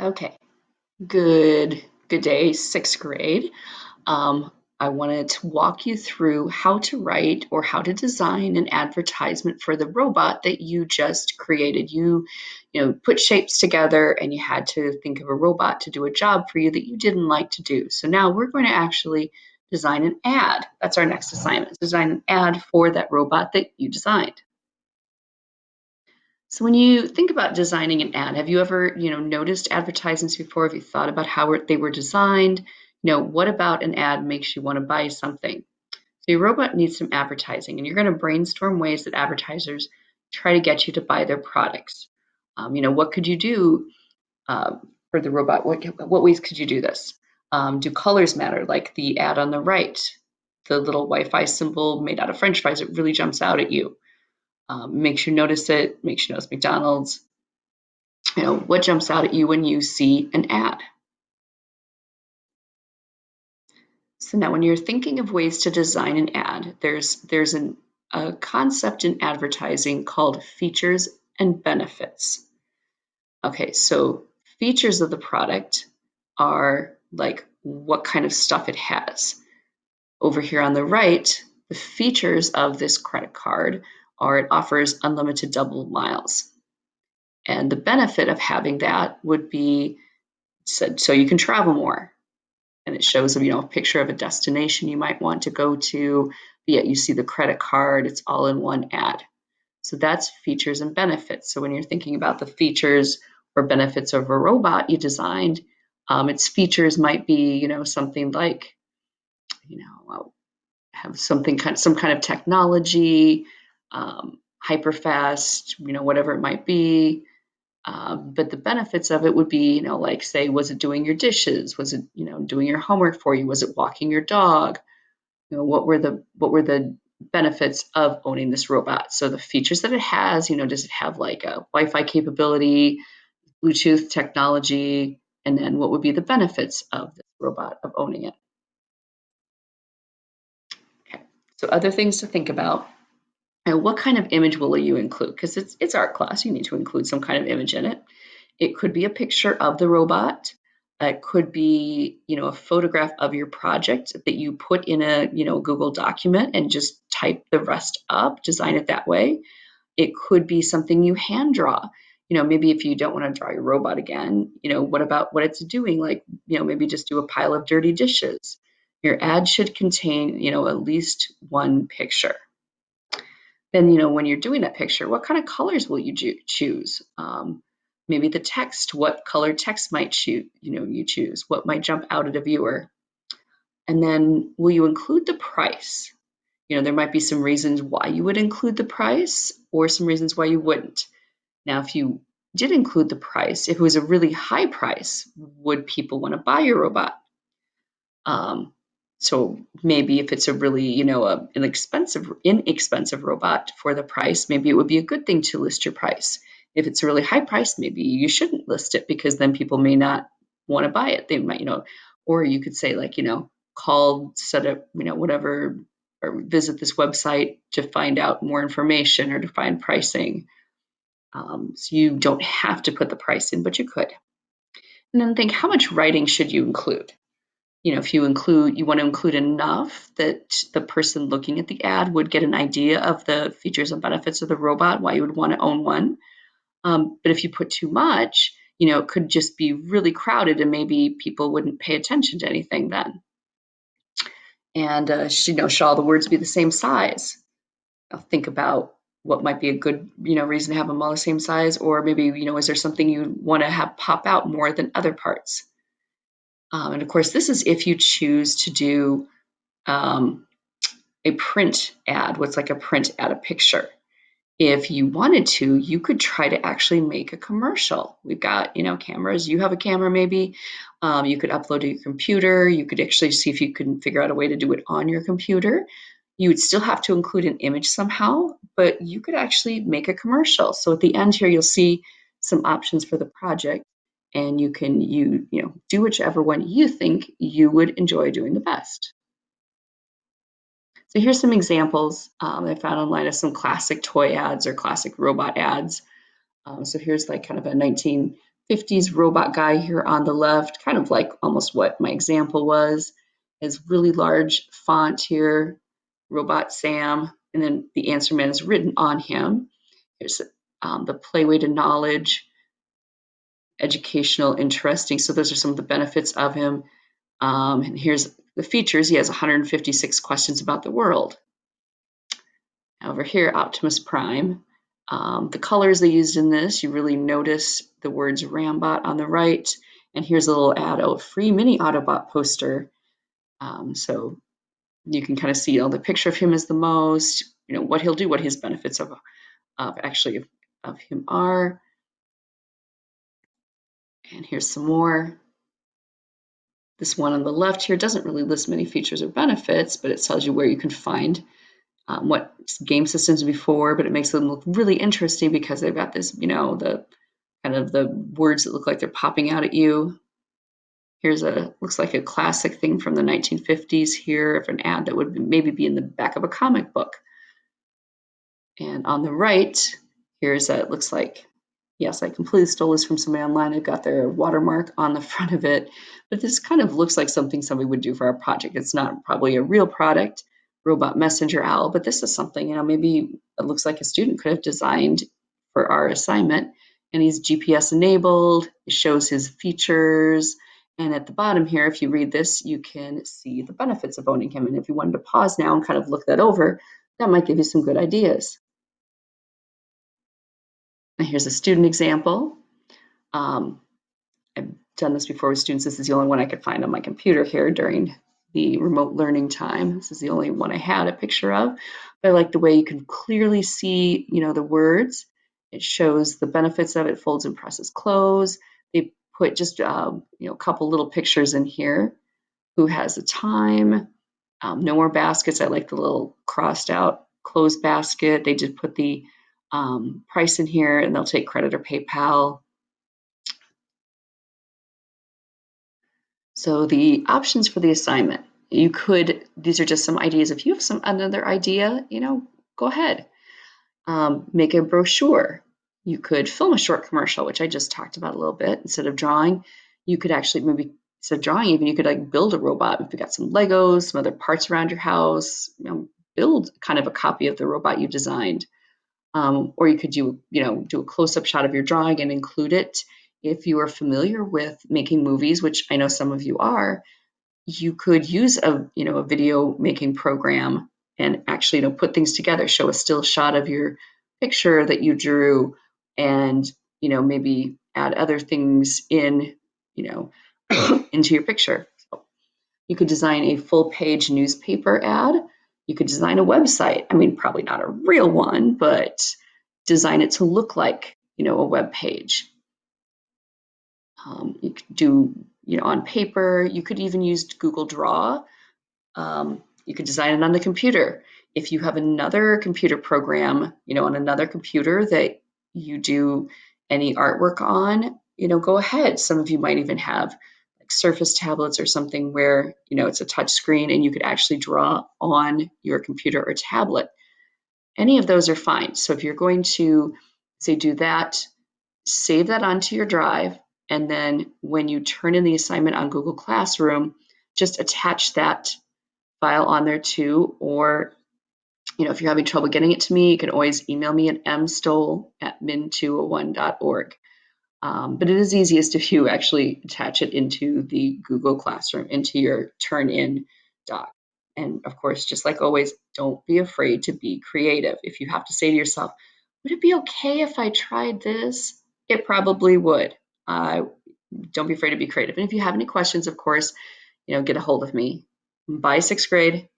Okay, good day, sixth grade. Um, I wanted to walk you through how to write or how to design an advertisement for the robot that you just created. You put shapes together and you had to think of a robot to do a job for you that you didn't like to do. So now we're going to actually design an ad. That's our next assignment, design an ad for that robot that you designed. So when you think about designing an ad, have you ever, noticed advertisements before? Have you thought about how they were designed? What about an ad makes you want to buy something? So your robot needs some advertising, and you're going to brainstorm ways that advertisers try to get you to buy their products. What could you do for the robot? What ways could you do this? Do colors matter? Like the ad on the right, the little Wi-Fi symbol made out of French fries, it really jumps out at you. Makes you notice it, makes you notice McDonald's. What jumps out at you when you see an ad? So now when you're thinking of ways to design an ad, a concept in advertising called features and benefits. Okay, so features of the product are like what kind of stuff it has. Over here on the right, the features of this credit card are it offers unlimited double miles. And the benefit of having that would be said so you can travel more. And it shows a picture of a destination you might want to go to, yet you see the credit card, it's all in one ad. So that's features and benefits. So when you're thinking about the features or benefits of a robot you designed, its features might be, something like, have some kind of technology, hyper fast, whatever it might be. But the benefits of it would be, like say, was it doing your dishes? Was it, doing your homework for you? Was it walking your dog? What were the benefits of owning this robot? So the features that it has, does it have like a Wi-Fi capability, Bluetooth technology, and then what would be the benefits of this robot of owning it? Okay. So other things to think about. And what kind of image will you include? Because it's art class, you need to include some kind of image in it. It could be a picture of the robot. It could be, a photograph of your project that you put in a, Google document and just type the rest up, design it that way. It could be something you hand draw. Maybe if you don't want to draw your robot again, what about what it's doing? Like, maybe just do a pile of dirty dishes. Your ad should contain, at least one picture. Then, when you're doing that picture, what kind of colors will you choose? Maybe the text, what color text might you choose? What might jump out at a viewer? And then will you include the price? There might be some reasons why you would include the price or some reasons why you wouldn't. Now, if you did include the price, if it was a really high price, would people want to buy your robot? Um, so maybe if it's a really, an inexpensive robot for the price, maybe it would be a good thing to list your price. If it's a really high price, maybe you shouldn't list it because then people may not want to buy it. They might, or you could say like, call, set up, whatever, or visit this website to find out more information or to find pricing. So you don't have to put the price in, but you could. And then think, how much writing should you include? If you want to include enough that the person looking at the ad would get an idea of the features and benefits of the robot, why you would want to own one. But if you put too much, it could just be really crowded and maybe people wouldn't pay attention to anything then. And, should all the words be the same size? Think about what might be a good, reason to have them all the same size, or maybe, is there something you want to have pop out more than other parts? And of course, this is if you choose to do um, a print ad, what's like a print ad, a picture. If you wanted to, you could try to actually make a commercial. We've got, cameras. You have a camera maybe. You could upload to your computer. You could actually see if you can figure out a way to do it on your computer. You would still have to include an image somehow, but you could actually make a commercial. So at the end here, you'll see some options for the project, and you can do whichever one you think you would enjoy doing the best. So here's some examples I found online of some classic toy ads or classic robot ads. So here's like kind of a 50s robot guy here on the left, kind of like almost what my example was, is really large font here, Robot Sam, and then the answer man is written on him. Here's the playway to knowledge, educational, interesting. So those are some of the benefits of him. And here's the features. He has 156 questions about the world. Over here, Optimus Prime. The colors they used in this, you really notice the words Rambot on the right. And here's a little ad, a free mini Autobot poster. So you can kind of see, the picture of him is the most, what he'll do, what his benefits of him are. And here's some more. This one on the left here doesn't really list many features or benefits, but it tells you where you can find what game systems before, but it makes them look really interesting because they've got this, the kind of the words that look like they're popping out at you. Here's looks like a classic thing from the 1950s here of an ad that would maybe be in the back of a comic book. And on the right, here's it looks like, yes, I completely stole this from somebody online. I've got their watermark on the front of it, but this kind of looks like something somebody would do for our project. It's not probably a real product, robot messenger owl, but this is something, maybe it looks like a student could have designed for our assignment. And he's GPS enabled, it shows his features. And at the bottom here, if you read this, you can see the benefits of owning him. And if you wanted to pause now and kind of look that over, that might give you some good ideas. And here's a student example. I've done this before with students. This is the only one I could find on my computer here during the remote learning time. This is the only one I had a picture of. But I like the way you can clearly see, the words. It shows the benefits of it, folds and presses close. They put just, a couple little pictures in here. Who has the time? No more baskets. I like the little crossed out closed basket. They did put the price in here, and they'll take credit or PayPal. So the options for the assignment, these are just some ideas. If you have another idea, go ahead. Make a brochure. You could film a short commercial, which I just talked about a little bit. Instead of drawing, you could actually maybe, instead of drawing even, you could like build a robot. If you got some Legos, some other parts around your house, build kind of a copy of the robot you designed. Or you could do a close-up shot of your drawing and include it. If you are familiar with making movies, which I know some of you are, you could use a video making program and actually put things together, show a still shot of your picture that you drew, and maybe add other things in into your picture. So you could design a full page newspaper ad. You could design a website. I mean, probably not a real one, but design it to look like a web page. You could do on paper. You could even use Google Draw. You could design it on the computer. If you have another computer program, on another computer that you do any artwork on, go ahead. Some of you might even have like Surface tablets or something where, it's a touch screen and you could actually draw on your computer or tablet. Any of those are fine. So if you're going to say do that, save that onto your drive, and then when you turn in the assignment on Google Classroom, just attach that file on there too. Or, if you're having trouble getting it to me, you can always email me at mstoll@min201.org. But it is easiest if you actually attach it into the Google Classroom, into your turn-in doc. And of course, just like always, don't be afraid to be creative. If you have to say to yourself, would it be okay if I tried this? It probably would. Don't be afraid to be creative. And if you have any questions, of course, get a hold of me. By sixth grade,